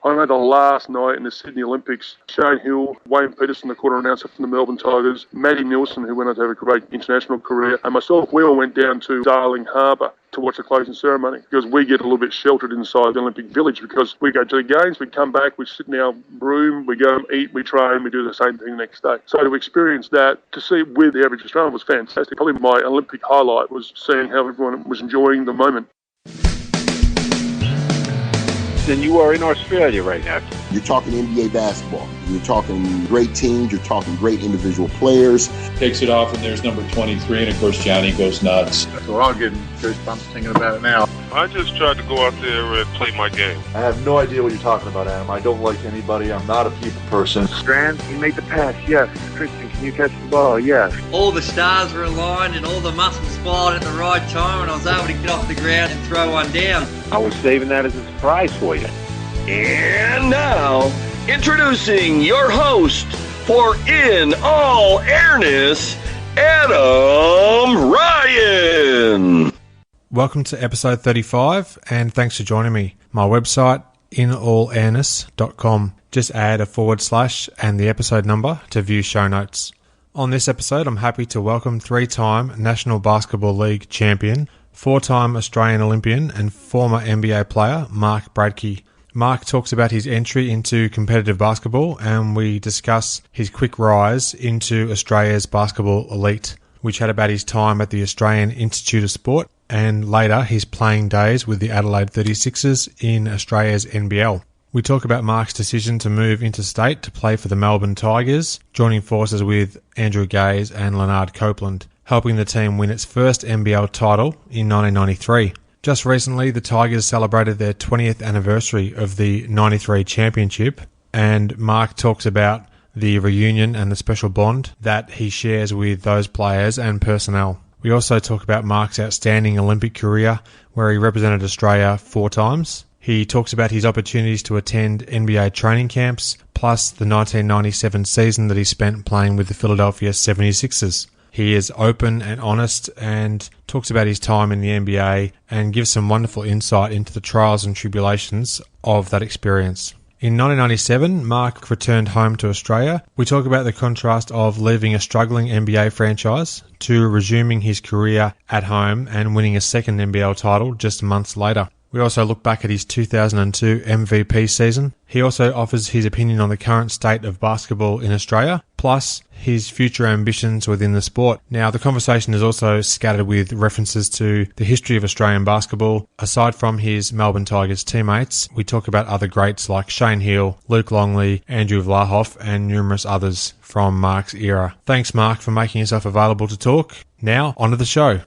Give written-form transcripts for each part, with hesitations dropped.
I know the last night in the Sydney Olympics, Shane Hill, Wayne Peterson, the quarter announcer from the Melbourne Tigers, Matty Nielsen, who went on to have a great international career, and myself, we all went down to Darling Harbour to watch the closing ceremony, because we get a little bit sheltered inside the Olympic Village, because we go to the games, we come back, we sit in our room, we go and eat, we train, we do the same thing the next day. So to experience that, to see it with the average Australian was fantastic. Probably my Olympic highlight was seeing how everyone was enjoying the moment. And you are in Australia right now. You're talking NBA basketball. You're talking great teams. You're talking great individual players. Takes it off, and there's number 23, and of course Johnny goes nuts. We're all getting goosebumps thinking about it now. I just tried to go out there and play my game. I have no idea what you're talking about, Adam. I don't like anybody. I'm not a people person. Strand, you made the pass, yes. Christian, can you catch the ball? Yes. All the stars were aligned and all the muscles fired at the right time, and I was able to get off the ground and throw one down. I was saving that as a surprise for you. And now, introducing your host for In All Airness, Adam Ryan. Welcome to episode 35, and thanks for joining me. My website, inallairness.com. Just add a / and the episode number to view show notes. On this episode, I'm happy to welcome 3-time National Basketball League champion, 4-time Australian Olympian and former NBA player Mark Bradtke. Mark talks about his entry into competitive basketball, and we discuss his quick rise into Australia's basketball elite. We chat about his time at the Australian Institute of Sport and later his playing days with the Adelaide 36ers in Australia's NBL. We talk about Mark's decision to move interstate to play for the Melbourne Tigers, joining forces with Andrew Gaze and Lanard Copeland, helping the team win its first NBL title in 1993. Just recently, the Tigers celebrated their 20th anniversary of the 93 championship, and Mark talks about the reunion and the special bond that he shares with those players and personnel. We also talk about Mark's outstanding Olympic career, where he represented Australia 4 times. He talks about his opportunities to attend NBA training camps, plus the 1997 season that he spent playing with the Philadelphia 76ers. He is open and honest and talks about his time in the NBA and gives some wonderful insight into the trials and tribulations of that experience. In 1997, Mark returned home to Australia. We talk about the contrast of leaving a struggling NBA franchise to resuming his career at home and winning a second NBL title just months later. We also look back at his 2002 MVP season. He also offers his opinion on the current state of basketball in Australia, plus his future ambitions within the sport. Now, the conversation is also scattered with references to the history of Australian basketball. Aside from his Melbourne Tigers teammates, we talk about other greats like Shane Hill, Luke Longley, Andrew Vlahoff, and numerous others from Mark's era. Thanks, Mark, for making yourself available to talk. Now, on to the show.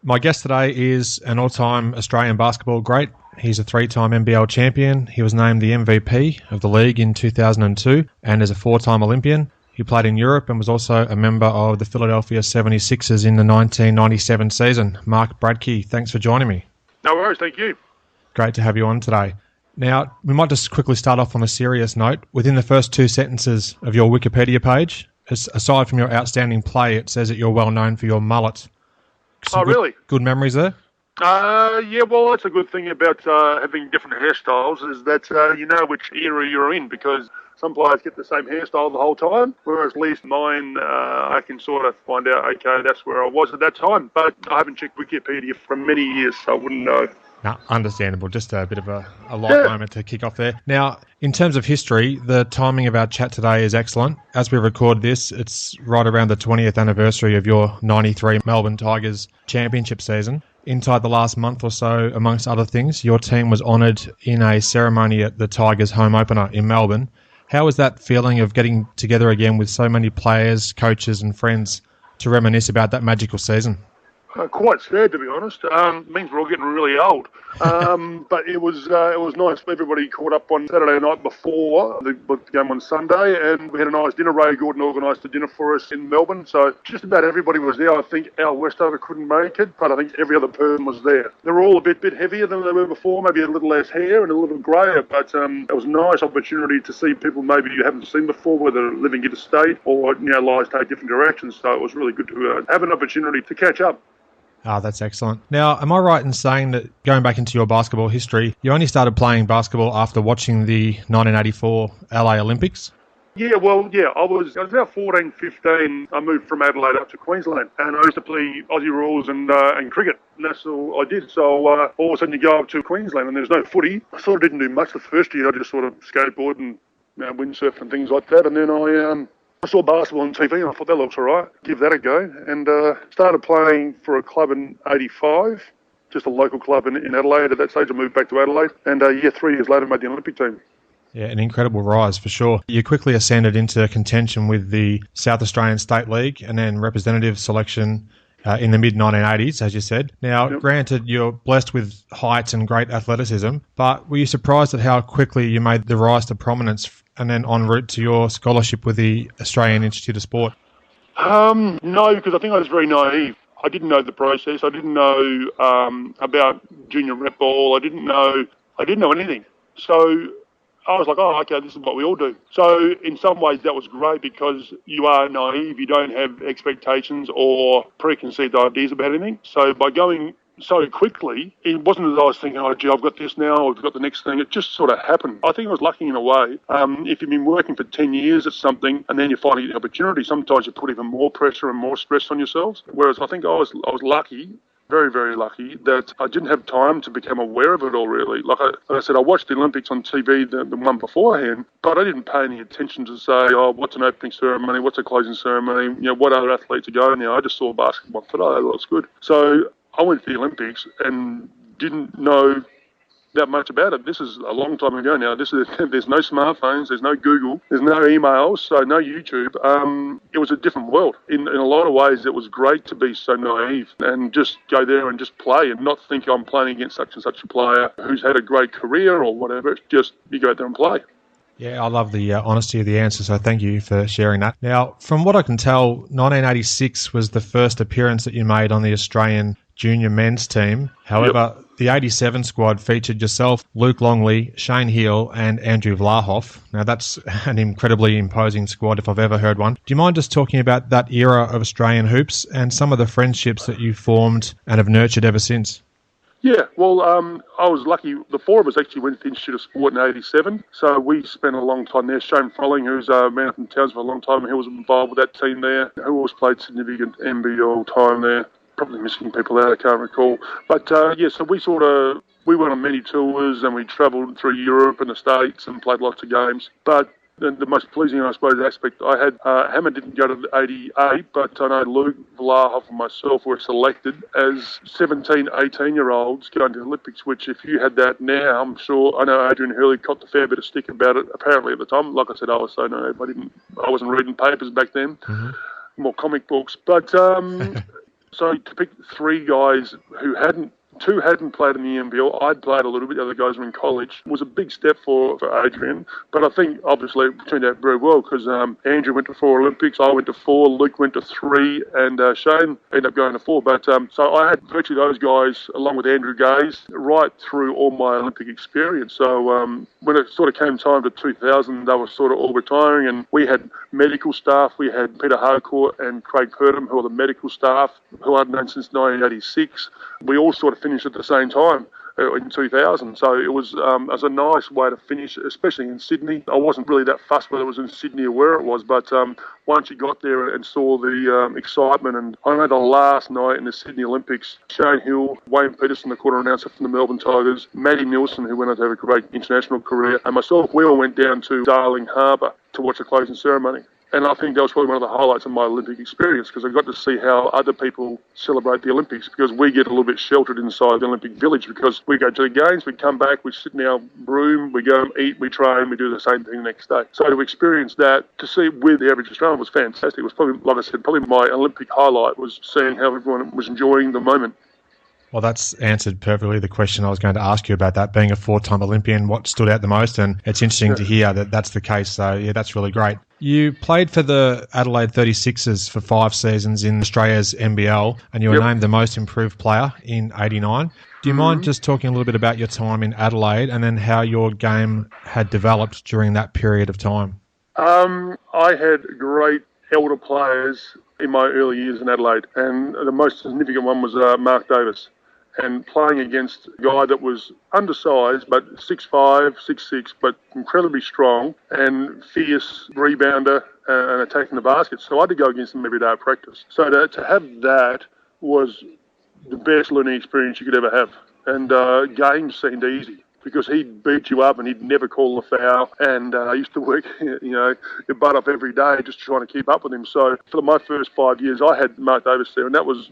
My guest today is an all-time Australian basketball great. He's a 3-time NBL champion. He was named the MVP of the league in 2002 and is a 4-time Olympian. He played in Europe and was also a member of the Philadelphia 76ers in the 1997 season. Mark Bradtke, thanks for joining me. No worries, thank you. Great to have you on today. Now, we might just quickly start off on a serious note. Within the first 2 sentences of your Wikipedia page, aside from your outstanding play, it says that you're well known for your mullet. Really? Good memories there? Yeah, well, that's a good thing about having different hairstyles is that you know which era you're in, because some players get the same hairstyle the whole time, whereas at least mine, I can sort of find out, okay, that's where I was at that time. But I haven't checked Wikipedia for many years, so I wouldn't know. No, understandable. Just a bit of a light moment to kick off there. Now, in terms of history, the timing of our chat today is excellent. As we record this, it's right around the 20th anniversary of your 93 Melbourne Tigers championship season. Inside the last month or so, amongst other things, your team was honoured in a ceremony at the Tigers home opener in Melbourne. How was that feeling of getting together again with so many players, coaches and friends to reminisce about that magical season? Quite sad, to be honest. It means we're all getting really old. But it was nice. Everybody caught up on Saturday night before the game on Sunday, and we had a nice dinner. Ray Gordon organised a dinner for us in Melbourne, so just about everybody was there. I think Al Westover couldn't make it, but I think every other person was there. They were all a bit heavier than they were before, maybe a little less hair and a little greyer, but it was a nice opportunity to see people maybe you haven't seen before, whether living interstate or lives take different directions. So it was really good to have an opportunity to catch up. Ah, that's excellent. Now, am I right in saying that, going back into your basketball history, you only started playing basketball after watching the 1984 LA Olympics? Yeah, I was about 14, 15. I moved from Adelaide up to Queensland, and I used to play Aussie rules and cricket. And that's all I did. So all of a sudden you go up to Queensland and there's no footy. I sort of didn't do much the first year. I just sort of skateboard and windsurf and things like that. And then I saw basketball on TV and I thought that looks all right. Give that a go. And started playing for a club in 85, just a local club in Adelaide. At that stage I moved back to Adelaide. And 3 years later made the Olympic team. Yeah, an incredible rise for sure. You quickly ascended into contention with the South Australian State League and then representative selection in the mid-1980s, as you said. Now, Granted, you're blessed with heights and great athleticism, but were you surprised at how quickly you made the rise to prominence and then en route to your scholarship with the Australian Institute of Sport? No, because I think I was very naive. I didn't know the process. I didn't know about junior rep ball. I didn't know anything. So I was like, oh, okay, this is what we all do. So in some ways that was great because you are naive. You don't have expectations or preconceived ideas about anything. So by going so quickly, it wasn't as I was thinking, oh, gee, I've got this now, I've got the next thing. It just sort of happened. I think I was lucky in a way. If you've been working for 10 years at something and then you finally get the opportunity, sometimes you put even more pressure and more stress on yourselves. Whereas I think I was lucky, very, very lucky, that I didn't have time to become aware of it all, really. Like I said, I watched the Olympics on TV, the one beforehand, but I didn't pay any attention to say, oh, what's an opening ceremony, what's a closing ceremony, what other athletes are going now. I just saw basketball and thought, oh, that looks good. So I went to the Olympics and didn't know that much about it. This is a long time ago now. There's no smartphones, there's no Google, there's no emails, so no YouTube. It was a different world. In a lot of ways, it was great to be so naive and just go there and just play and not think I'm playing against such and such a player who's had a great career or whatever. It's just you go out there and play. Yeah, I love the honesty of the answer, so thank you for sharing that. Now, from what I can tell, 1986 was the first appearance that you made on the Australian junior men's team. However, the 87 squad featured yourself, Luke Longley, Shane Heal and Andrew Vlahoff. Now, that's an incredibly imposing squad if I've ever heard one. Do you mind just talking about that era of Australian hoops and some of the friendships that you formed and have nurtured ever since? Yeah, well, I was lucky. The four of us actually went to the Institute of Sport in 87, so we spent a long time there. Shane Frolling, who's been up in Townsville for a long time, he was involved with that team there, who always played significant NBL time there. Probably missing people out, I can't recall. But, so we went on many tours and we travelled through Europe and the States and played lots of games. But the most pleasing, I suppose, aspect I had, Hammer didn't go to 88, but I know Luke, Vlahoff and myself were selected as 17, 18-year-olds going to the Olympics, which if you had that now, I'm sure, I know Adrian Hurley copped a fair bit of stick about it, apparently at the time. Like I said, I was so naive, I wasn't reading papers back then, more comic books. But so to pick three guys two hadn't played in the NBL. I'd played a little bit. The other guys were in college. It was a big step for Adrian. But I think, obviously, it turned out very well because Andrew went to 4 Olympics. I went to 4. Luke went to 3. And Shane ended up going to 4. But so I had virtually those guys, along with Andrew Gaze, right through all my Olympic experience. So when it sort of came time to 2000, they were sort of all retiring. And we had medical staff. We had Peter Harcourt and Craig Purdom, who are the medical staff, who I'd known since 1986. We all sort of finished at the same time in 2000. So it was a nice way to finish, especially in Sydney. I wasn't really that fussed whether it was in Sydney or where it was, but once you got there and saw the excitement, and I know the last night in the Sydney Olympics, Shane Hill, Wayne Peterson, the quarter announcer from the Melbourne Tigers, Matty Nielsen, who went on to have a great international career, and myself, we all went down to Darling Harbour to watch the closing ceremony. And I think that was probably one of the highlights of my Olympic experience because I got to see how other people celebrate the Olympics because we get a little bit sheltered inside the Olympic Village because we go to the games, we come back, we sit in our room, we go and eat, we train, we do the same thing the next day. So to experience that, to see with the average Australian was fantastic. It was probably, like I said, probably my Olympic highlight was seeing how everyone was enjoying the moment. Well, that's answered perfectly the question I was going to ask you about that. Being a 4-time Olympian, what stood out the most? And it's interesting to hear that that's the case. So, yeah, that's really great. You played for the Adelaide 36ers for 5 seasons in Australia's NBL, and you were named the most improved player in 89. Do you mind just talking a little bit about your time in Adelaide and then how your game had developed during that period of time? I had great elder players in my early years in Adelaide, and the most significant one was Mark Davis. And playing against a guy that was undersized, but 6'5", 6'6", but incredibly strong and fierce rebounder and attacking the basket. So I had to go against him every day at practice. So to have that was the best learning experience you could ever have. And games seemed easy because he'd beat you up and he'd never call a foul. And I used to work, your butt off every day just trying to keep up with him. So for my first 5 years, I had Mark Davis there, and that was,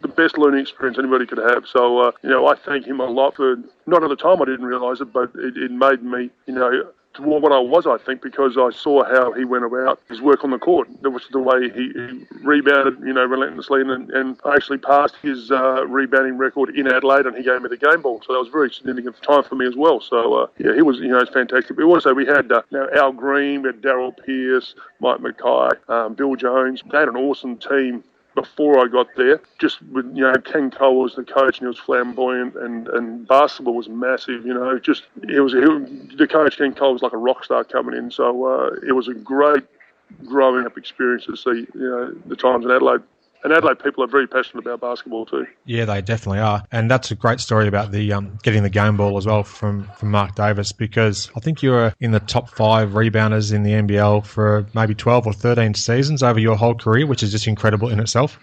the best learning experience anybody could have. So, I thank him a lot for, not at the time I didn't realise it, but it made me, to what I was, I think, because I saw how he went about his work on the court. That was the way he rebounded, relentlessly, and I actually passed his rebounding record in Adelaide, and he gave me the game ball. So that was a very significant time for me as well. So, he was, fantastic. But also we had Al Green, we had Darryl Pierce, Mike Mackay, Bill Jones. They had an awesome team before I got there. Just with, Ken Cole was the coach, and he was flamboyant, and basketball was massive, the coach, Ken Cole, was like a rock star coming in. So it was a great growing up experience to see, the times in Adelaide. And Adelaide people are very passionate about basketball too. Yeah, they definitely are. And that's a great story about the getting the game ball as well from Mark Davis, because I think you were in the top 5 rebounders in the NBL for maybe 12 or 13 seasons over your whole career, which is just incredible in itself.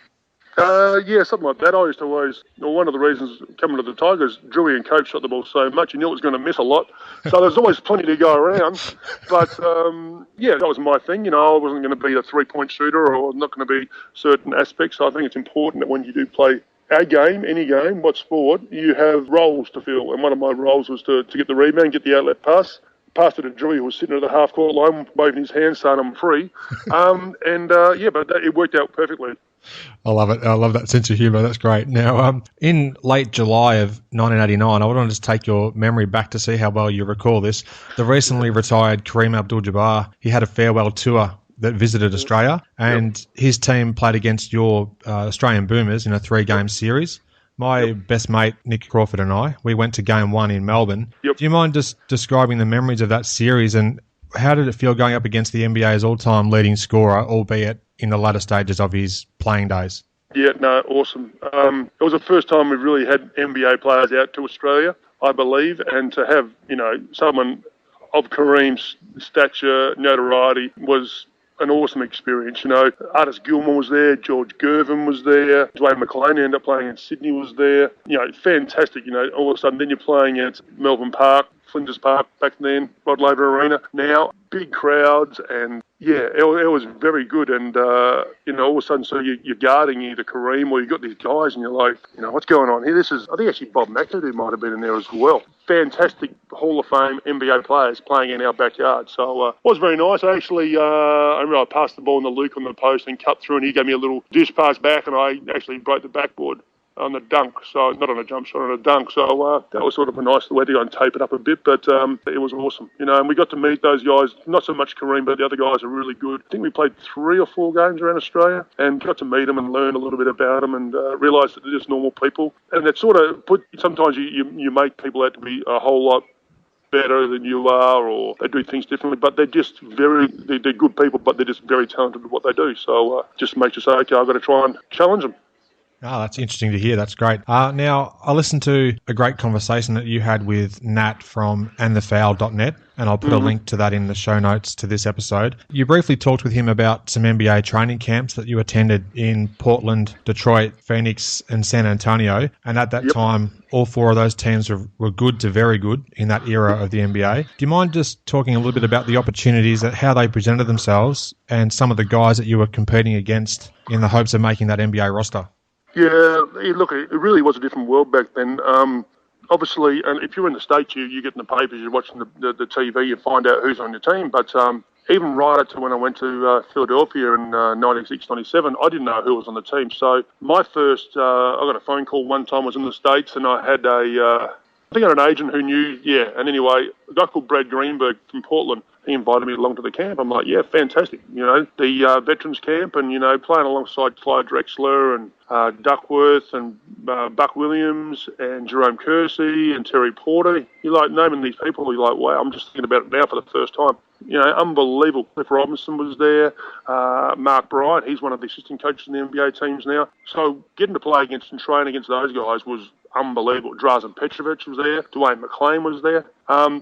Yeah, something like that. I used to always, one of the reasons coming to the Tigers, Drewy and Cope shot the ball so much, you knew it was going to miss a lot. So there's always plenty to go around. But, that was my thing. I wasn't going to be a three-point shooter or not going to be certain aspects. So I think it's important that when you do play a game, any game, what sport, you have roles to fill. And one of my roles was to get the rebound, get the outlet pass. Passed it to Drewy, who was sitting at the half-court line, waving his hands, saying, "I'm free." It worked out perfectly. I love it. I love that sense of humour. That's great. Now, in late July of 1989, I wanted to take your memory back to see how well you recall this. The recently retired Kareem Abdul-Jabbar, he had a farewell tour that visited Australia, and his team played against your Australian Boomers in a 3-game series. My best mate, Nick Crawford, and I, we went to Game 1 in Melbourne. Yep. Do you mind just describing the memories of that series, and how did it feel going up against the NBA's all-time leading scorer, albeit in the latter stages of his playing days? Yeah, no, awesome. It was the first time we've really had NBA players out to Australia, I believe, and to have, someone of Kareem's stature, notoriety, was an awesome experience. Artis Gilmore was there, George Gervin was there, Dwayne McLean ended up playing in Sydney was there. Fantastic. All of a sudden then you're playing at Melbourne Park, Flinders Park back then, Rod Laver Arena. Now, big crowds, and it was very good. And, all of a sudden, so you're guarding either Kareem or you've got these guys and you're like, what's going on here? I think actually Bob McAdoo might have been in there as well. Fantastic Hall of Fame NBA players playing in our backyard. So it was very nice. I actually, I remember I passed the ball in the Luke on the post and cut through, and he gave me a little dish pass back, and I actually broke the backboard on the dunk, so not on a jump shot, on a dunk. So that was sort of a nice way to go and tape it up a bit, but it was awesome. And we got to meet those guys, not so much Kareem, but the other guys are really good. I think we played 3 or 4 games around Australia and got to meet them and learn a little bit about them and realise that they're just normal people. And it sort of sometimes you make people out to be a whole lot better than you are, or they do things differently, but they're just they're good people, but they're just very talented at what they do. So just makes you say, okay, I've got to try and challenge them. Oh, that's interesting to hear. That's great. Now, I listened to a great conversation that you had with Nat from andthefoul.net, and I'll put a link to that in the show notes to this episode. You briefly talked with him about some NBA training camps that you attended in Portland, Detroit, Phoenix, and San Antonio, and at that time, all 4 of those teams were good to very good in that era of the NBA. Do you mind just talking a little bit about the opportunities, how they presented themselves, and some of the guys that you were competing against in the hopes of making that NBA roster? Yeah, look, it really was a different world back then. Obviously, and if you're in the States, you get in the papers, you're watching the TV, you find out who's on your team. But even right up to when I went to Philadelphia in 96, 97, I didn't know who was on the team. So my first, I got a phone call one time, I was in the States, and I had I think I had an agent who knew, and anyway, a guy called Brad Greenberg from Portland, he invited me along to the camp. I'm like, yeah, fantastic. The veterans camp and, playing alongside Clyde Drexler and Duckworth and Buck Williams and Jerome Kersey and Terry Porter. You're like naming these people, you're like, wow, I'm just thinking about it now for the first time. Unbelievable. Cliff Robinson was there. Mark Bryant, he's one of the assistant coaches in the NBA teams now. So getting to play against and train against those guys was unbelievable. Drazen Petrovic was there. Dwayne McClain was there.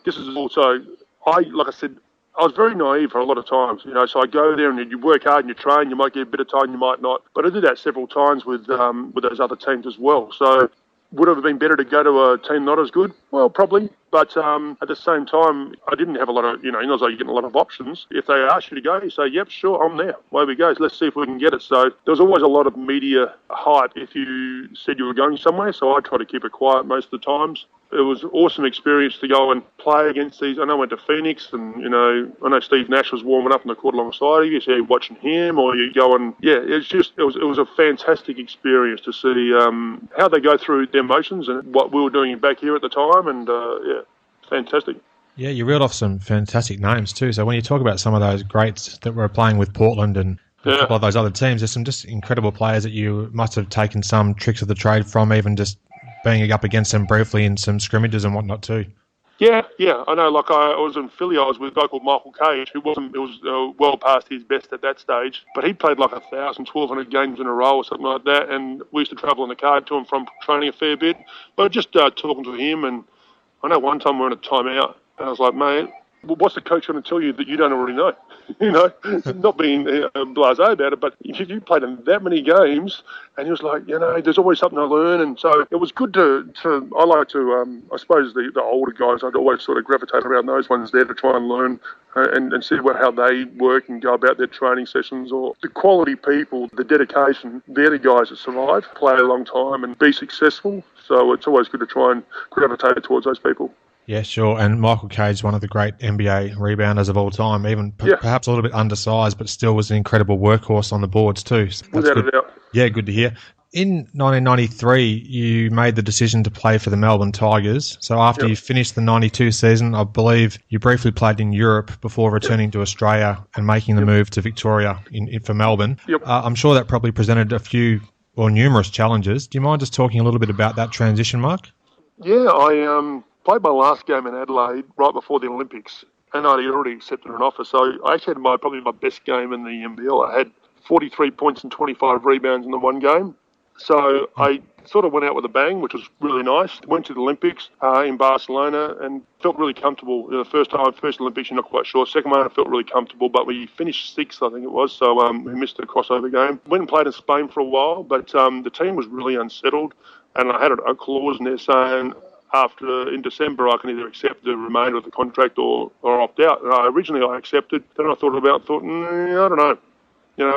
This is also, like I said, I was very naive for a lot of times, so I go there and you work hard and you train, you might get a bit of time, you might not. But I did that several times with those other teams as well. So would it have been better to go to a team not as good? Well, probably. But at the same time, I didn't have a lot of, not like you're getting a lot of options. If they ask you to go, you say, yep, sure, I'm there. Away we go. Let's see if we can get it. So there was always a lot of media hype if you said you were going somewhere. So I try to keep it quiet most of the times. It was an awesome experience to go and play against these. I know I went to Phoenix and, I know Steve Nash was warming up on the court alongside you. So you're watching him or you go and, it was a fantastic experience to see how they go through their emotions and what we were doing back here at the time. And, fantastic. Yeah, you reeled off some fantastic names too. So when you talk about some of those greats that were playing with Portland and a couple of those other teams, there's some just incredible players that you must have taken some tricks of the trade from, even just being up against them briefly in some scrimmages and whatnot too. Yeah, I know. Like I was in Philly, I was with a guy called Michael Cage, who was well past his best at that stage, but he played like 1,000, 1,200 games in a row or something like that, and we used to travel in the car to and from training a fair bit. But just talking to him, and I know one time we were in a timeout, and I was like, mate, what's the coach going to tell you that you don't already know? Not being blasé about it, but you played in that many games, and he was like, there's always something to learn, and so it was good to I like to, I suppose the older guys, I'd always sort of gravitate around those ones there to try and learn and see how they work and go about their training sessions, or the quality people, the dedication. They're the guys that survive, play a long time and be successful, so it's always good to try and gravitate towards those people. Yeah, sure. And Michael Cage, one of the great NBA rebounders of all time, even perhaps a little bit undersized, but still was an incredible workhorse on the boards too. So without a doubt. Yeah, good to hear. In 1993, you made the decision to play for the Melbourne Tigers. So after you finished the 92 season, I believe you briefly played in Europe before returning to Australia and making the move to Victoria for Melbourne. I'm sure that probably presented a few or numerous challenges. Do you mind just talking a little bit about that transition, Mark? Yeah, I played my last game in Adelaide right before the Olympics, and I'd already accepted an offer. So I actually had probably my best game in the NBL. I had 43 points and 25 rebounds in the one game. So I sort of went out with a bang, which was really nice. Went to the Olympics in Barcelona and felt really comfortable. The first Olympics, you're not quite sure. Second one, I felt really comfortable, but we finished sixth, I think it was. So we missed the crossover game. Went and played in Spain for a while, but the team was really unsettled, and I had a clause in there saying, in December, I can either accept the remainder of the contract or opt out. And originally I accepted. Then I thought, I don't know.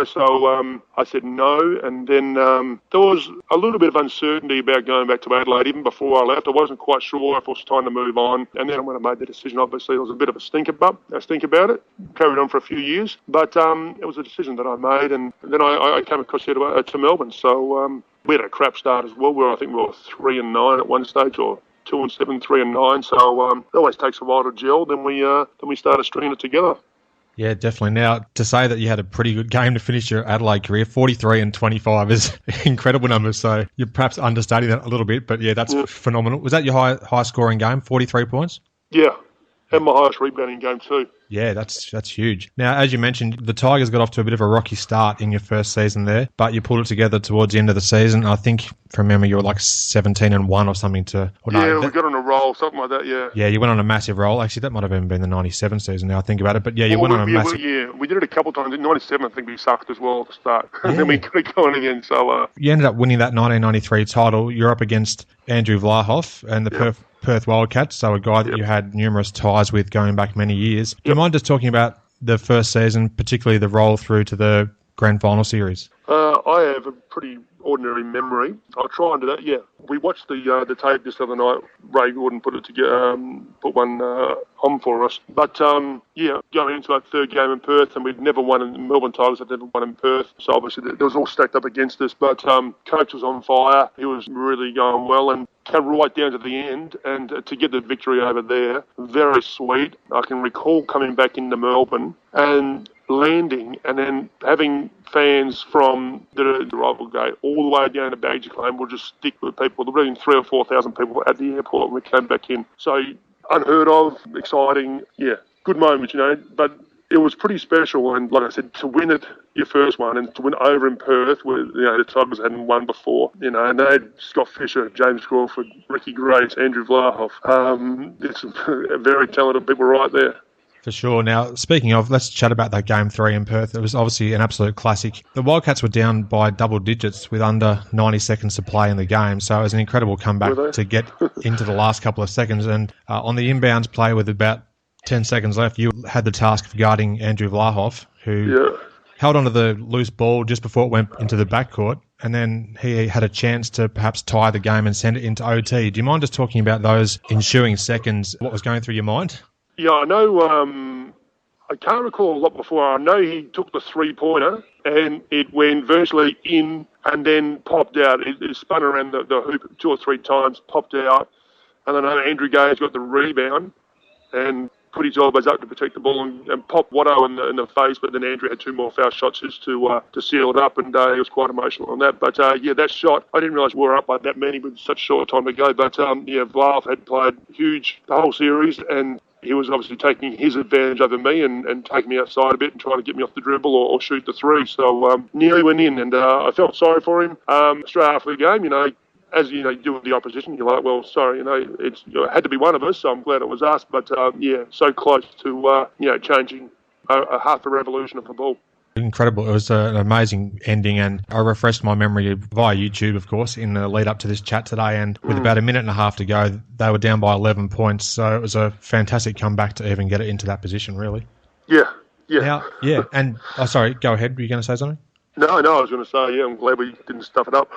So I said no. And then there was a little bit of uncertainty about going back to Adelaide. Even before I left, I wasn't quite sure if it was time to move on. And then when I made the decision, obviously, there was a bit of a stink about it. Carried on for a few years. But it was a decision that I made. And then I came across here to Melbourne. So we had a crap start as well, where I think we were 3-9 at one stage, or 2-7, 3-9. So it always takes a while to gel. Then we started stringing it together. Yeah, definitely. Now, to say that you had a pretty good game to finish your Adelaide career, 43 and 25 is incredible numbers. So you're perhaps understating that a little bit, but yeah, that's phenomenal. Was that your high scoring game, 43 points? Yeah, and my highest rebounding game too. Yeah, that's huge. Now, as you mentioned, the Tigers got off to a bit of a rocky start in your first season there, but you pulled it together towards the end of the season. I think, from memory, you were like 17-1 or something we got on a roll, something like that, yeah. Yeah, you went on a massive roll. Actually, that might have even been the 97 season now I think about it, but yeah, you went on a massive... we did it a couple of times. In 97, I think we sucked as well at the start. And then we got it going again, so... You ended up winning that 1993 title. You're up against Andrew Vlahoff and the Perth Wildcats, so a guy that you had numerous ties with going back many years. Do you mind just talking about the first season, particularly the roll through to the grand final series? I have a pretty ordinary memory. I'll try and do that, yeah. We watched the tape this other night. Ray Gordon put it together, put one on for us. But, going into that third game in Perth, and we'd never won in Melbourne Tigers, had never won in Perth. So obviously, it was all stacked up against us. But coach was on fire. He was really going well. And came right down to the end, and to get the victory over there, very sweet. I can recall coming back into Melbourne and landing and then having fans from the rival gate all the way down to Baggage Claim will just stick with people. There were been 3,000 or 4,000 people at the airport when we came back in. So unheard of, exciting, good moments, but it was pretty special. And like I said, to win it, your first one, and to win over in Perth, where the Tigers hadn't won before, and they had Scott Fisher, James Crawford, Ricky Grace, Andrew Vlahoff. It's very talented people right there. For sure. Now, speaking of, let's chat about that Game 3 in Perth. It was obviously an absolute classic. The Wildcats were down by double digits with under 90 seconds to play in the game, so it was an incredible comeback to get into the last couple of seconds. And on the inbounds play with about 10 seconds left, you had the task of guarding Andrew Vlahoff, who held onto the loose ball just before it went into the backcourt, and then he had a chance to perhaps tie the game and send it into OT. Do you mind just talking about those ensuing seconds, what was going through your mind? Yeah, I know. I can't recall a lot before. I know he took the three-pointer and it went virtually in and then popped out. It spun around the hoop 2 or 3 times, popped out. And then I know Andrew Gage got the rebound and put his elbows up to protect the ball and popped Watto in the face. But then Andrew had 2 more foul shots just to seal it up, and he was quite emotional on that. But that shot, I didn't realise we were up by that many with such a short time to go. But Vlahoff had played huge the whole series, and he was obviously taking his advantage over me and taking me outside a bit and trying to get me off the dribble or shoot the three. So nearly went in, and I felt sorry for him. Straight after the game, as you do with the opposition, you're like, well, sorry, it had to be one of us, so I'm glad it was us. But so close to changing a half a revolution of the ball. Incredible. It was an amazing ending, and I refreshed my memory via YouTube, of course, in the lead up to this chat today, and with about a minute and a half to go, they were down by 11 points, so it was a fantastic comeback to even get it into that position, really. Yeah. And, sorry, go ahead. Were you going to say something? No, I was going to say, I'm glad we didn't stuff it up.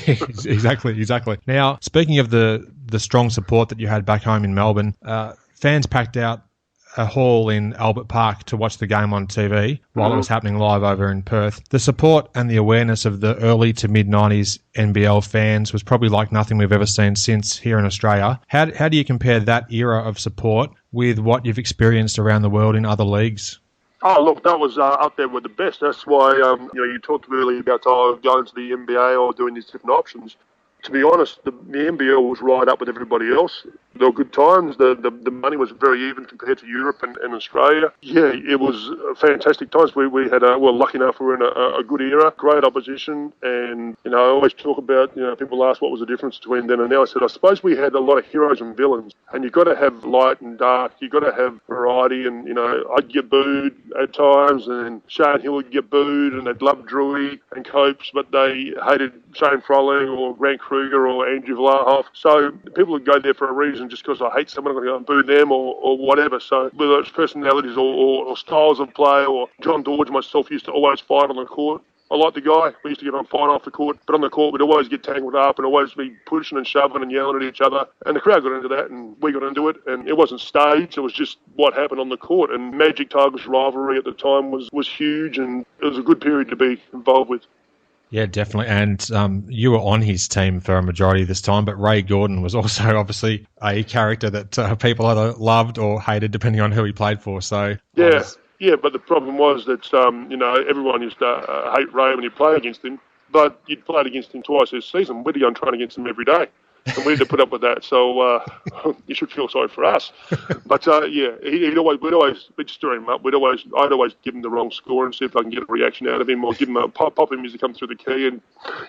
Exactly. Now, speaking of the strong support that you had back home in Melbourne, fans packed out a hall in Albert Park to watch the game on TV while it was happening live over in Perth. The support and the awareness of the early to mid-90s NBL fans was probably like nothing we've ever seen since here in Australia. How do you compare that era of support with what you've experienced around the world in other leagues? Oh, look, that was up there with the best. That's why you talked earlier about going to the NBA or doing these different options. To be honest, the NBL was right up with everybody else. There were good times. The money was very even compared to Europe and Australia. Yeah, it was fantastic times. We had lucky enough we were in a good era, great opposition, and I always talk about people ask what was the difference between then and now. I said I suppose we had a lot of heroes and villains, and you've got to have light and dark. You've got to have variety, and I'd get booed at times, and Shane Hill would get booed, and they'd love Drewy and Copes, but they hated Shane Froling or Grant Kruger or Andrew Vlahoff. So people would go there for a reason. Just because I hate someone, I'm going to go and boo them or whatever. So whether it's personalities or styles of play, or John Dodge myself used to always fight on the court. I like the guy. We used to get on fight off the court, but on the court we'd always get tangled up and always be pushing and shoving and yelling at each other. And the crowd got into that, and we got into it. And it wasn't staged; it was just what happened on the court. And Magic Tigers rivalry at the time was huge, and it was a good period to be involved with. Yeah, definitely. And you were on his team for a majority of this time, but Ray Gordon was also obviously a character that people either loved or hated, depending on who he played for. So yeah, but the problem was that everyone used to hate Ray when you played against him, but you'd played against him twice this season. We'd go and train against him every day, and we had to put up with that. So you should feel sorry for us. But we'd stir him up. I'd always give him the wrong score and see if I can get a reaction out of him, or give him a pop him as he comes through the key. And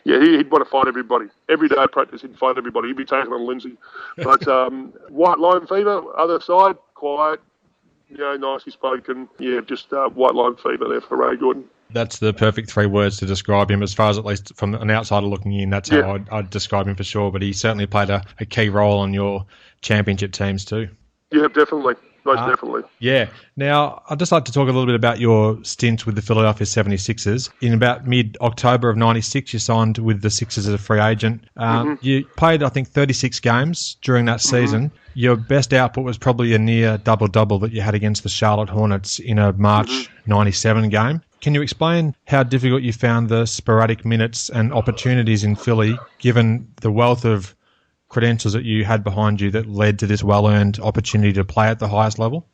he'd want to fight everybody. Every day at practice, he'd fight everybody. He'd be taking on Lindsay. But white line fever, other side, quiet, nicely spoken. Yeah, just white line fever there for Ray Gordon. That's the perfect 3 words to describe him, as far as at least from an outsider looking in. That's how I'd describe him for sure. But he certainly played a key role on your championship teams too. Yeah, definitely. Most definitely. Yeah. Now, I'd just like to talk a little bit about your stint with the Philadelphia 76ers. In about mid-October of 96, you signed with the Sixers as a free agent. You played, I think, 36 games during that season. Your best output was probably a near double-double that you had against the Charlotte Hornets in a March 97 game. Can you explain how difficult you found the sporadic minutes and opportunities in Philly, given the wealth of credentials that you had behind you that led to this well-earned opportunity to play at the highest level?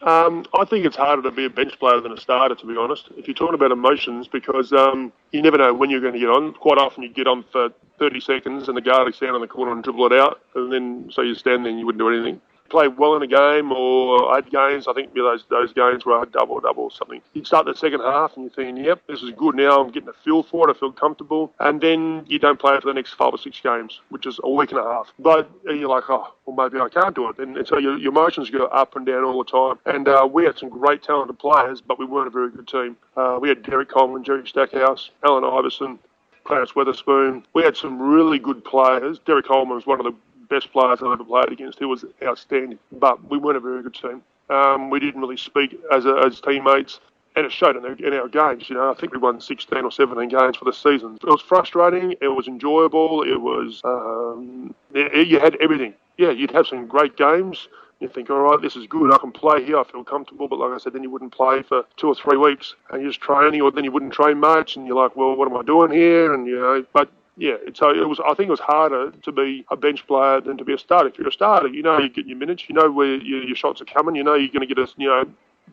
I think it's harder to be a bench player than a starter, to be honest. If you're talking about emotions, because you never know when you're going to get on. Quite often you get on for 30 seconds and the guard will stand on the corner and dribble it out, and then so you stand there and you wouldn't do anything. Play well in a game, or I had games, I think those games where I had double or something. You'd start the second half and you're thinking, yep, this is good now, I'm getting a feel for it, I feel comfortable, and then you don't play for the next 5 or 6 games, which is a week and a half. But you're like, oh, well, maybe I can't do it. And so your emotions go up and down all the time. And we had some great talented players, but we weren't a very good team. We had Derek Coleman, Jerry Stackhouse, Alan Iverson, Clarence Weatherspoon. We had some really good players. Derek Coleman was one of the best players I've ever played against. He was outstanding, but we weren't a very good team. We didn't really speak as teammates, and it showed in our games. You know, I think we won 16 or 17 games for the season. It was frustrating. It was enjoyable. It was you had everything. Yeah, you'd have some great games. You think, all right, this is good. I can play here. I feel comfortable. But like I said, then you wouldn't play for 2 or 3 weeks, and you're just training, or then you wouldn't train much, and you're like, well, what am I doing here? And but. Yeah, so I think it was harder to be a bench player than to be a starter. If you're a starter, you know you're getting your minutes, you know where your shots are coming, you know you're going to get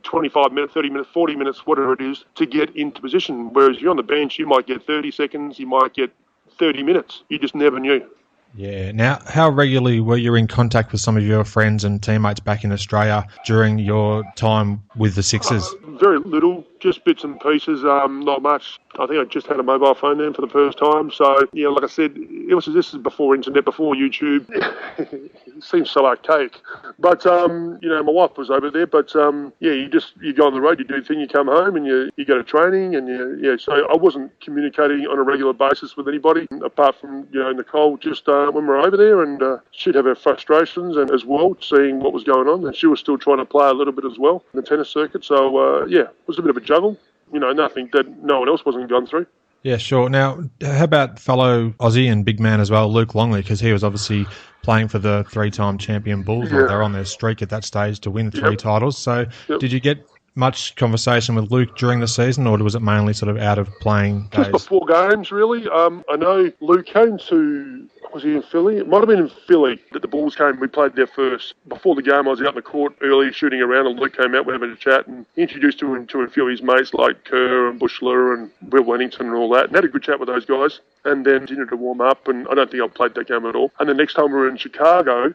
25 minutes, 30 minutes, 40 minutes, whatever it is, to get into position. Whereas you're on the bench, you might get 30 seconds, you might get 30 minutes. You just never knew. Yeah. Now, how regularly were you in contact with some of your friends and teammates back in Australia during your time with the Sixers? Very little, just bits and pieces, not much. I think I just had a mobile phone then for the first time. So, yeah, like I said, this is before internet, before YouTube. It seems so archaic. But, my wife was over there. But, you go on the road, you do the thing, you come home and you go to training. And, so I wasn't communicating on a regular basis with anybody apart from, Nicole, just when we were over there. And she'd have her frustrations and as well, seeing what was going on. And she was still trying to play a little bit as well in the tennis circuit. So, it was a bit of a juggle. Nothing that no one else wasn't going through. Yeah, sure. Now, how about fellow Aussie and big man as well, Luke Longley, because he was obviously playing for the 3-time champion Bulls. Yeah. They're on their streak at that stage to win 3 titles. So did you get much conversation with Luke during the season, or was it mainly sort of out of playing days? Just before games, really. I know Luke came to... Was he in Philly? It might have been in Philly that the Bulls came. We played there first. Before the game, I was out in the court early shooting around, and Luke came out. We were having a chat, and he introduced him to a few of his mates like Kerr and Bushler and Will Wennington and all that, and had a good chat with those guys. And then continued to warm up, and I don't think I played that game at all. And the next time we were in Chicago,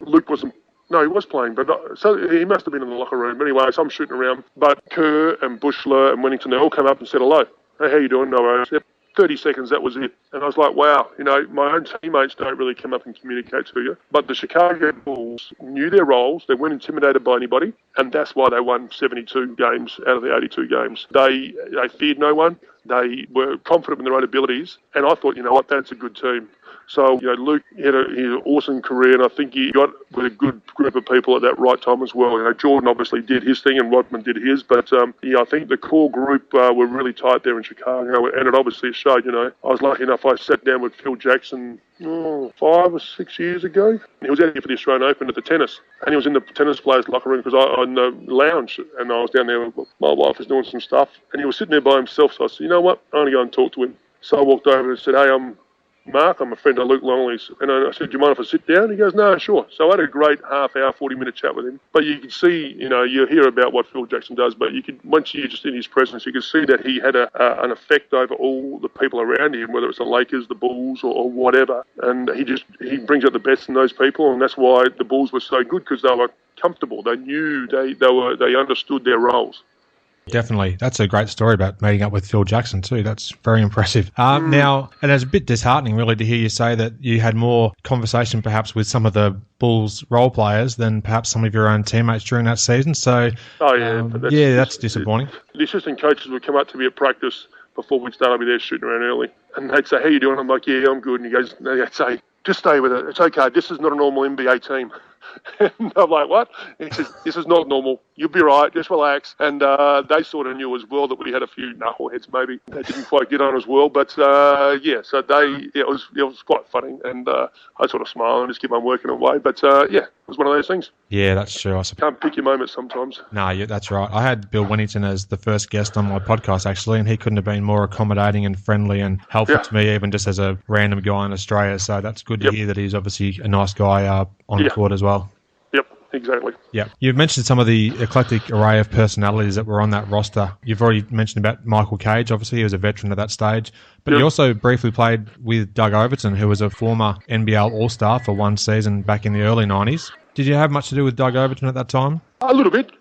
Luke wasn't. No, he was playing, but so he must have been in the locker room. Anyway, so I'm shooting around. But Kerr and Bushler and Wennington, they all came up and said hello. Hey, how you doing? No worries. 30 seconds, that was it. And I was like, wow, my own teammates don't really come up and communicate to you. But the Chicago Bulls knew their roles. They weren't intimidated by anybody. And that's why they won 72 games out of the 82 games. They feared no one. They were confident in their own abilities. And I thought, that's a good team. So, Luke had an awesome career, and I think he got with a good group of people at that right time as well. Jordan obviously did his thing and Rodman did his, but I think the core group were really tight there in Chicago, and it obviously showed. I was lucky enough, I sat down with Phil Jackson 5 or 6 years ago. He was out here for the Australian Open at the tennis, and he was in the tennis players' locker room because I in the lounge, and I was down there with my wife was doing some stuff, and he was sitting there by himself. So I said, you know what, I'm going to go and talk to him. So I walked over and said, hey, Mark, I'm a friend of Luke Longley's. And I said, do you mind if I sit down? He goes, no, sure. So I had a great half-hour, 40-minute chat with him. But you could see, you hear about what Phil Jackson does, but once you're just in his presence, you could see that he had an effect over all the people around him, whether it's the Lakers, the Bulls, or whatever. And he brings out the best in those people, and that's why the Bulls were so good, because they were comfortable. They knew they understood their roles. Definitely. That's a great story about meeting up with Phil Jackson too. That's very impressive. Now, and it's a bit disheartening really to hear you say that you had more conversation perhaps with some of the Bulls role players than perhaps some of your own teammates during that season. So, that's disappointing. The assistant coaches would come up to me at practice before we'd start. I'd be there shooting around early. And they'd say, how you doing? I'm like, yeah, I'm good. And they'd say, just stay with it. It's okay. This is not a normal NBA team. And I'm like, what? He says, this is not normal. you'll be right, just relax. And they sort of knew as well that we had a few knuckleheads maybe that didn't quite get on as well. But it was quite funny, and I sort of smiled and just keep on working away. But it was one of those things. Yeah, that's true. Can't pick your moments sometimes. No, yeah, that's right. I had Bill Wennington as the first guest on my podcast, actually, and he couldn't have been more accommodating and friendly and helpful to me, even just as a random guy in Australia. So that's good to hear that he's obviously a nice guy on the court as well. Yep, exactly. Yeah. You've mentioned some of the eclectic array of personalities that were on that roster. You've already mentioned about Michael Cage, obviously. He was a veteran at that stage. But you also briefly played with Doug Overton, who was a former NBL All-Star for one season back in the early 90s. Did you have much to do with Doug Overton at that time? A little bit.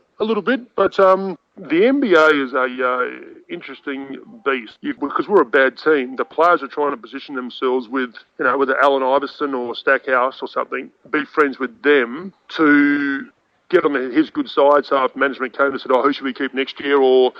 But the NBA is a interesting beast because we're a bad team. The players are trying to position themselves with, whether Allen Iverson or Stackhouse or something, be friends with them to get on his good side. So if management came and said, who should we keep next year? So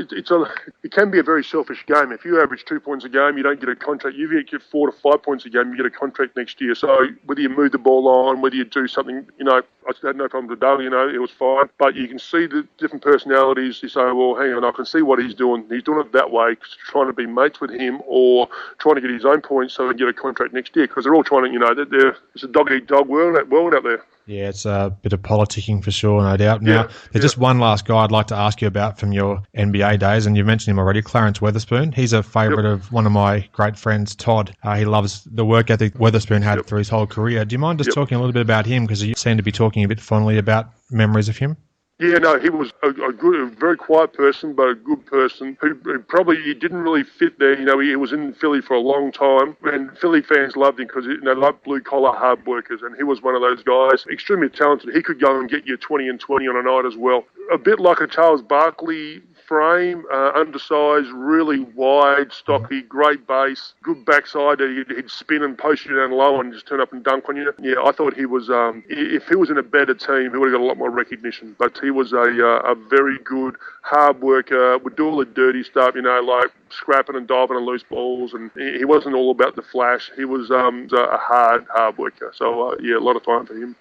it can be a very selfish game. If you average 2 points a game, you don't get a contract. You get 4 to 5 points a game, you get a contract next year. So whether you move the ball on, whether you do something, I had no problem with Doug, it was fine. But you can see the different personalities. You say, well, hang on, I can see what he's doing. He's doing it that way, trying to be mates with him or trying to get his own points so he can get a contract next year. Because they're all trying to, it's a dog-eat-dog world out there. Yeah, it's a bit of politicking for sure, no doubt. Now, there's just one last guy I'd like to ask you about from your NBA days, and you've mentioned him already, Clarence Weatherspoon. He's a favourite of one of my great friends, Todd. He loves the work ethic Weatherspoon had through his whole career. Do you mind just talking a little bit about him? Because you seem to be talking a bit fondly about memories of him. Yeah, no, he was a very quiet person, but a good person who probably didn't really fit there. He was in Philly for a long time, and Philly fans loved him because they loved blue-collar hard workers, and he was one of those guys, extremely talented. He could go and get you 20 and 20 on a night as well. A bit like a Charles Barkley frame, undersized, really wide, stocky, great base, good backside. He'd spin and post you down low and just turn up and dunk on you. Yeah, I thought he was, if he was in a better team, he would have got a lot more recognition. But he was a very good hard worker, would do all the dirty stuff, like scrapping and diving on loose balls. And he wasn't all about the flash. He was a hard worker. So, a lot of time for him.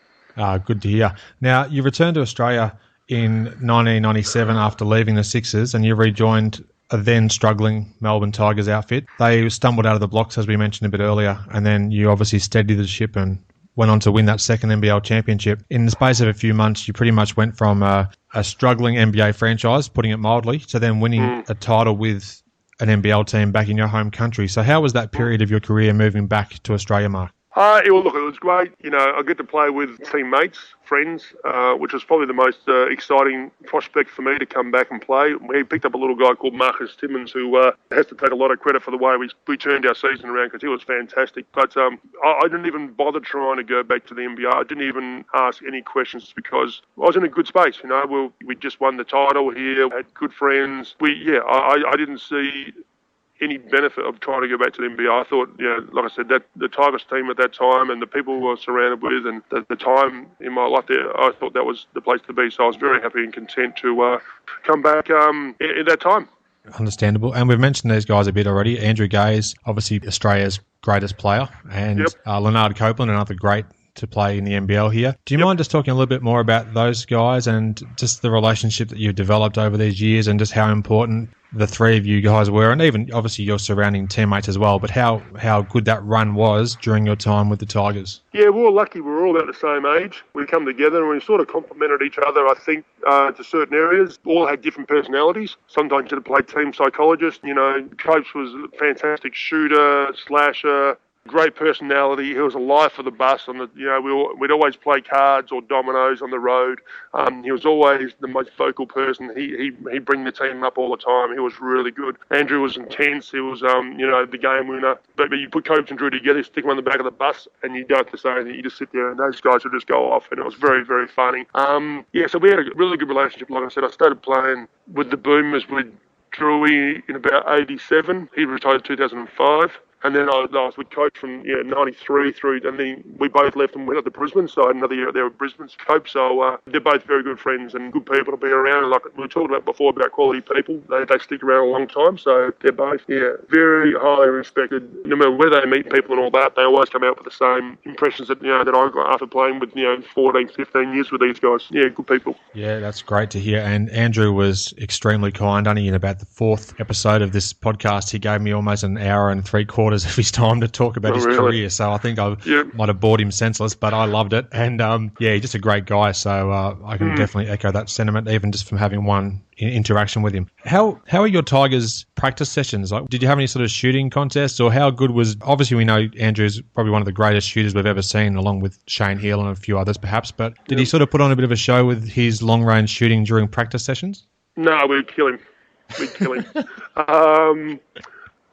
Good to hear. Now, you returned to Australia in 1997 after leaving the Sixers, and you rejoined a then struggling Melbourne Tigers outfit. They stumbled out of the blocks, as we mentioned a bit earlier, and then you obviously steadied the ship and went on to win that second NBL championship. In the space of a few months, you pretty much went from a struggling NBA franchise, putting it mildly, to then winning a title with an NBL team back in your home country. So how was that period of your career moving back to Australia, Mark? It was great. I get to play with teammates, friends, which was probably the most exciting prospect for me to come back and play. We picked up a little guy called Marcus Timmons who has to take a lot of credit for the way we turned our season around because he was fantastic. But I didn't even bother trying to go back to the NBA. I didn't even ask any questions because I was in a good space. We just won the title here, had good friends. I didn't see any benefit of trying to go back to the NBA. I thought, like I said, that the Tigers team at that time and the people we were surrounded with and the time in my life there, I thought that was the place to be. So I was very happy and content to come back in that time. Understandable. And we've mentioned these guys a bit already. Andrew Gaze, obviously Australia's greatest player, and Lanard Copeland, another great to play in the NBL here. Do you mind just talking a little bit more about those guys and just the relationship that you've developed over these years and just how important the three of you guys were, and even obviously your surrounding teammates as well, but how good that run was during your time with the Tigers? Yeah, we were lucky. We were all about the same age. We come together and we sort of complemented each other, I think, to certain areas. All had different personalities. Sometimes you had to play team psychologist. Copes was a fantastic shooter, slasher, great personality. He was a life of the bus. We'd always play cards or dominoes on the road. He was always the most vocal person. He'd bring the team up all the time. He was really good. Andrew was intense. He was, the game winner. But you put Copes and Drew together, stick them on the back of the bus, and you don't have to say anything. You just sit there, and those guys would just go off, and it was very, very funny. So we had a really good relationship. Like I said, I started playing with the Boomers with Drewy in about 87. He retired in 2005. And then I was with Coach from 93 through, and then we both left and went up to Brisbane. So I had another year out there with Brisbane's Cope. So they're both very good friends and good people to be around. And like we were talking about before about quality people, they stick around a long time. So they're both very highly respected. No matter where they meet people and all that, they always come out with the same impressions that that I got after playing with 14, 15 years with these guys. Yeah, good people. Yeah, that's great to hear. And Andrew was extremely kind. Only in about the 4th episode of this podcast, he gave me almost an hour and 3/4 of his time to talk about his career. So I think I might have bored him senseless, but I loved it. And he's just a great guy. So I can definitely echo that sentiment, even just from having one interaction with him. How are your Tigers practice sessions? Like, did you have any sort of shooting contests, or how good was? Obviously, we know Andrew's probably one of the greatest shooters we've ever seen, along with Shane Heal and a few others, perhaps. But did he sort of put on a bit of a show with his long range shooting during practice sessions? No, we'd kill him.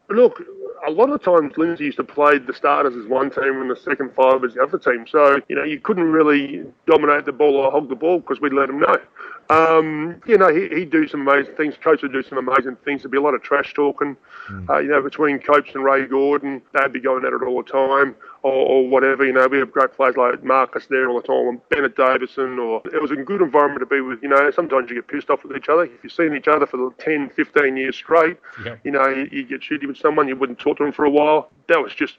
Look, a lot of times Lindsay used to play the starters as one team and the second five as the other team. So, you couldn't really dominate the ball or hog the ball because we'd let him know. He'd do some amazing things. Coach would do some amazing things. There'd be a lot of trash talking, between Copes and Ray Gordon. They'd be going at it all the time or whatever. We have great players like Marcus there all the time, and Bennett Davison. Or it was a good environment to be with. Sometimes you get pissed off with each other. If you've seen each other for 10, 15 years straight, you get shitty with someone, you wouldn't talk to them for a while. That's just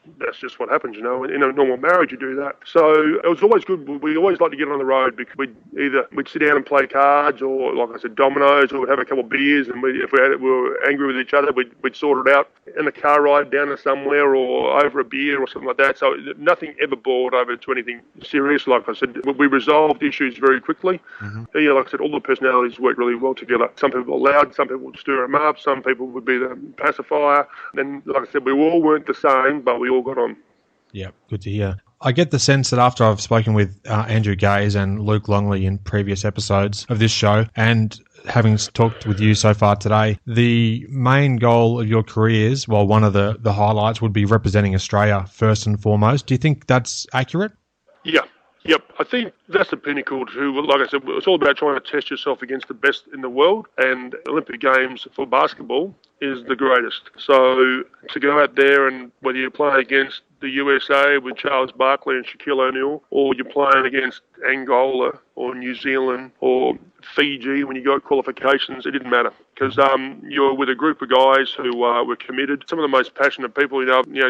what happens, In a normal marriage, you do that. So it was always good. We always like to get on the road because we'd sit down and play cards, or like I said, dominoes, or we'd have a couple of beers, and if we were angry with each other, we'd sort it out in the car ride down to somewhere or over a beer or something like that. So nothing ever boiled over to anything serious. Like I said, we resolved issues very quickly. Like I said, all the personalities work really well together. Some people are loud, some people would stir them up, some people would be the pacifier. And like I said, we all weren't the same, but we all got on. Yeah, good to hear. I get the sense that after I've spoken with Andrew Gaze and Luke Longley in previous episodes of this show, and having talked with you so far today, the main goal of your careers, one of the highlights would be representing Australia first and foremost. Do you think that's accurate? Yeah. Yep, I think that's the pinnacle too. Like I said, it's all about trying to test yourself against the best in the world, and Olympic Games for basketball is the greatest. So to go out there, and whether you're playing against the USA with Charles Barkley and Shaquille O'Neal, or you're playing against Angola or New Zealand or Fiji when you got qualifications, it didn't matter because you're with a group of guys who were committed. Some of the most passionate people,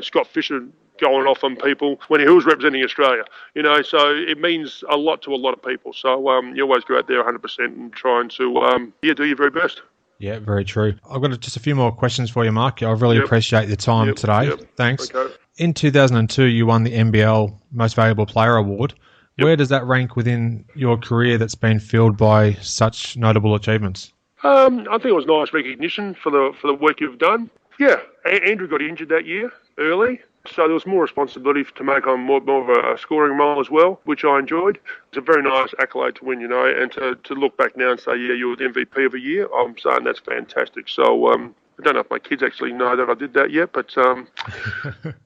Scott Fisher going off on people when he was representing Australia, so it means a lot to a lot of people. So you always go out there 100% and trying to do your very best. Yeah, very true. I've got just a few more questions for you, Mark. I really appreciate your time today. Thanks. Okay. In 2002, you won the NBL Most Valuable Player Award. Where does that rank within your career that's been filled by such notable achievements? I think it was nice recognition for the work you've done. Yeah, Andrew got injured that year early, so there was more responsibility to make on more of a scoring role as well, which I enjoyed. It's a very nice accolade to win, and to look back now and say, you were the MVP of a year, I'm saying that's fantastic. So I don't know if my kids actually know that I did that yet, but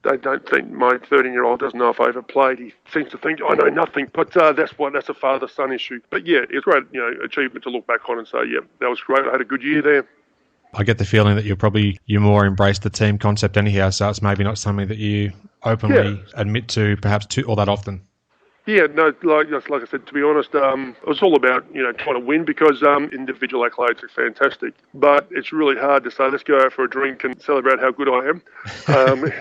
they don't think my 13-year-old doesn't know if I ever played. He seems to think I know nothing, but that's a father-son issue. But yeah, it's a great achievement to look back on and say, that was great. I had a good year there. I get the feeling that you more embrace the team concept anyhow, so it's maybe not something that you openly admit to perhaps all that often. Yeah, no, like I said, to be honest, it was all about, trying to win because individual accolades are fantastic. But it's really hard to say, let's go out for a drink and celebrate how good I am.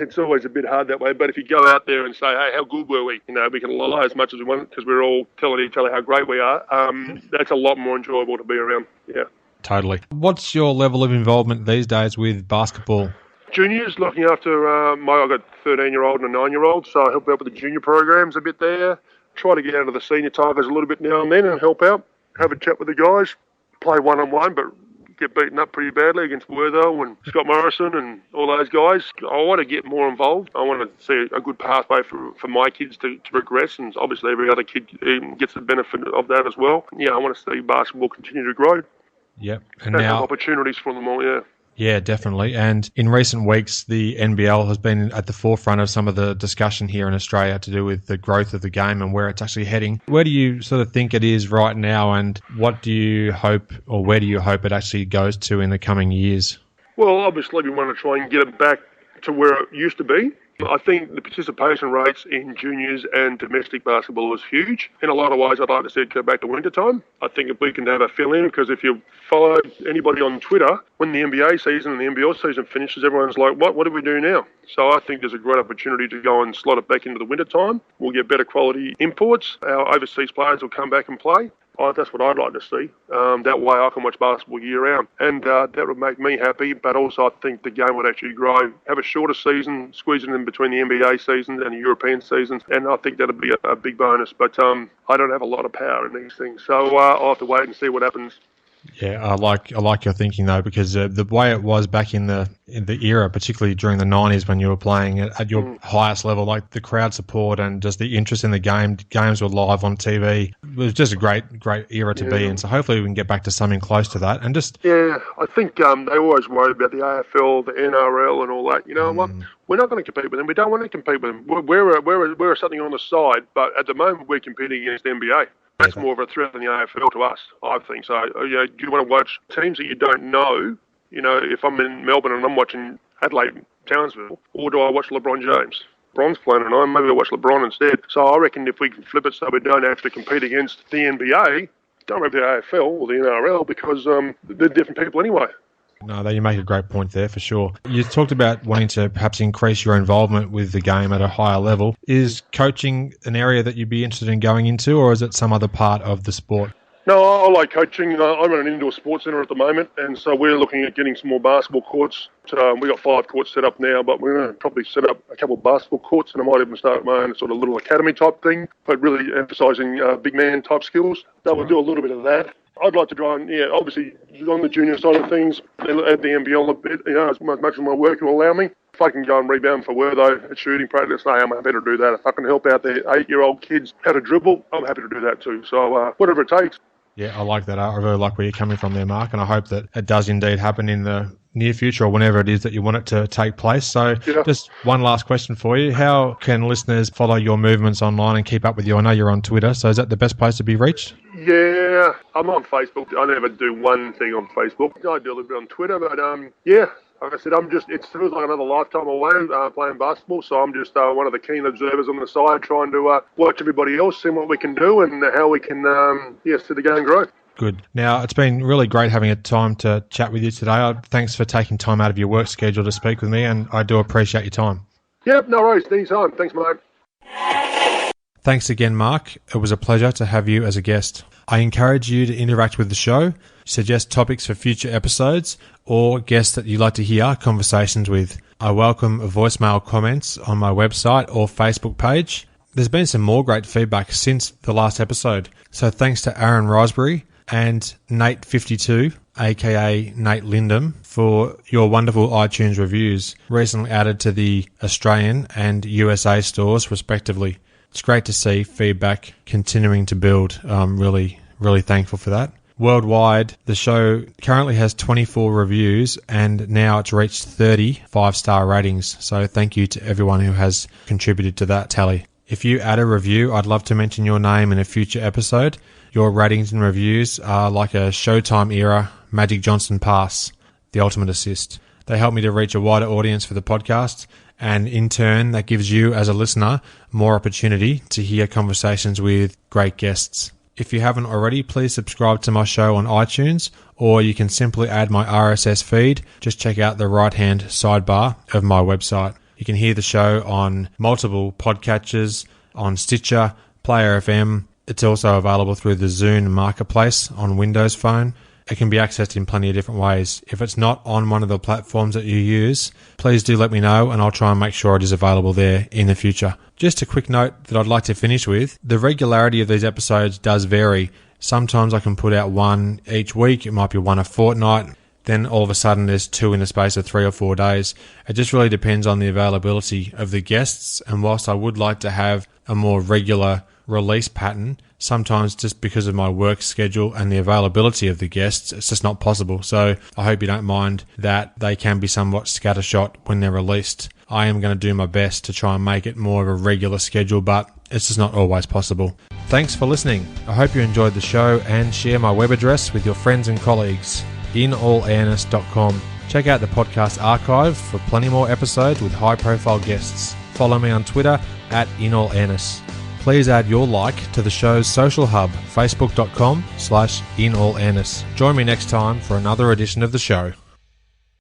It's always a bit hard that way. But if you go out there and say, hey, how good were we? We can lie as much as we want because we're all telling each other how great we are. That's a lot more enjoyable to be around, yeah. Totally. What's your level of involvement these days with basketball? Juniors, looking after I've got a 13-year-old and a 9-year-old, so I help out with the junior programs a bit there. Try to get out of the senior Tigers a little bit now and then and help out. Have a chat with the guys. Play one-on-one, but get beaten up pretty badly against Wertho and Scott Morrison and all those guys. I want to get more involved. I want to see a good pathway for my kids to progress, and obviously every other kid gets the benefit of that as well. Yeah, I want to see basketball continue to grow. Yep. And now opportunities for them all, yeah. Yeah, definitely. And in recent weeks, the NBL has been at the forefront of some of the discussion here in Australia to do with the growth of the game and where it's actually heading. Where do you sort of think it is right now, and what do you hope, or where do you hope it actually goes to in the coming years? Well, obviously we want to try and get it back to where it used to be. I think the participation rates in juniors and domestic basketball is huge. In a lot of ways, I'd like to see it go back to winter time. I think if we can have a fill-in, because if you follow anybody on Twitter, when the NBA season and the NBL season finishes, everyone's like, what do we do now? So I think there's a great opportunity to go and slot it back into the winter time. We'll get better quality imports. Our overseas players will come back and play. That's what I'd like to see. That way I can watch basketball year-round. And that would make me happy, but also I think the game would actually grow. Have a shorter season, squeeze it in between the NBA seasons and the European seasons, and I think that would be a big bonus. But I don't have a lot of power in these things, so I'll have to wait and see what happens. Yeah, I like your thinking though, because the way it was back in the era, particularly during the 90s when you were playing at your highest level, like the crowd support and just the interest in the game, games were live on TV. It was just a great era to be in. So hopefully we can get back to something close to that. And just I think they always worry about the AFL, the NRL, and all that. You know what? We're not going to compete with them. We don't want to compete with them. We're something on the side, but at the moment we're competing against the NBA. That's more of a threat than the AFL to us, I think. So, do you want to watch teams that you don't know? You know, if I'm in Melbourne and I'm watching Adelaide, Townsville, or do I watch LeBron James? LeBron's playing tonight, maybe I'll watch LeBron instead. So I reckon if we can flip it so we don't have to compete against the NBA, don't have the AFL or the NRL, because they're different people anyway. No, you make a great point there for sure. You talked about wanting to perhaps increase your involvement with the game at a higher level. Is coaching an area that you'd be interested in going into, or is it some other part of the sport? No, I like coaching. I run an indoor sports centre at the moment, and so we're looking at getting some more basketball courts. We've got 5 courts set up now, but we're going to probably set up a couple of basketball courts, and I might even start my own sort of little academy type thing, but really emphasising big man type skills. So we'll do a little bit of that. I'd like to try and, obviously, on the junior side of things, at the NBL a bit, as much as my work will allow me. If I can go and rebound for Wertho at shooting practice, I'm happy to do that. If I can help out the 8-year-old kids how to dribble, I'm happy to do that too. So whatever it takes. Yeah, I like that. I really like where you're coming from there, Mark, and I hope that it does indeed happen in the near future or whenever it is that you want it to take place. So just one last question for you. How can listeners follow your movements online and keep up with you? I know you're on Twitter, so is that the best place to be reached? Yeah, I'm on Facebook. I never do one thing on Facebook. I do a little bit on Twitter, but like I said, it feels like another lifetime away playing basketball, so I'm just one of the keen observers on the side trying to watch everybody else, see what we can do and how we can see the game grow. Good. Now, it's been really great having a time to chat with you today. Thanks for taking time out of your work schedule to speak with me, and I do appreciate your time. Yep, no worries. Anytime. Thanks, mate. Thanks again, Mark. It was a pleasure to have you as a guest. I encourage you to interact with the show, suggest topics for future episodes, or guests that you'd like to hear conversations with. I welcome voicemail comments on my website or Facebook page. There's been some more great feedback since the last episode, so thanks to Aaron Risbury and Nate52, aka Nate Lindham, for your wonderful iTunes reviews, recently added to the Australian and USA stores respectively. It's great to see feedback continuing to build. I'm really, really thankful for that. Worldwide, the show currently has 24 reviews and now it's reached 30 5-star ratings. So thank you to everyone who has contributed to that tally. If you add a review, I'd love to mention your name in a future episode. Your ratings and reviews are like a Showtime era Magic Johnson pass, the ultimate assist. They help me to reach a wider audience for the podcast, and in turn, that gives you, as a listener, more opportunity to hear conversations with great guests. If you haven't already, please subscribe to my show on iTunes, or you can simply add my RSS feed. Just check out the right-hand sidebar of my website. You can hear the show on multiple podcatchers, on Stitcher, Player FM. It's also available through the Zune Marketplace on Windows Phone. It can be accessed in plenty of different ways. If it's not on one of the platforms that you use, please do let me know and I'll try and make sure it is available there in the future. Just a quick note that I'd like to finish with. The regularity of these episodes does vary. Sometimes I can put out one each week. It might be one a fortnight. Then all of a sudden there's 2 in the space of 3 or 4 days. It just really depends on the availability of the guests. And whilst I would like to have a more regular release pattern, sometimes just because of my work schedule and the availability of the guests, it's just not possible. So I hope you don't mind that they can be somewhat scattershot when they're released. I am going to do my best to try and make it more of a regular schedule, but it's just not always possible. Thanks for listening. I hope you enjoyed the show and share my web address with your friends and colleagues, inallairness.com. Check out the podcast archive for plenty more episodes with high-profile guests. Follow me on Twitter at InAllAirness. Please add your like to the show's social hub, facebook.com/InAllAirness. Join me next time for another edition of the show.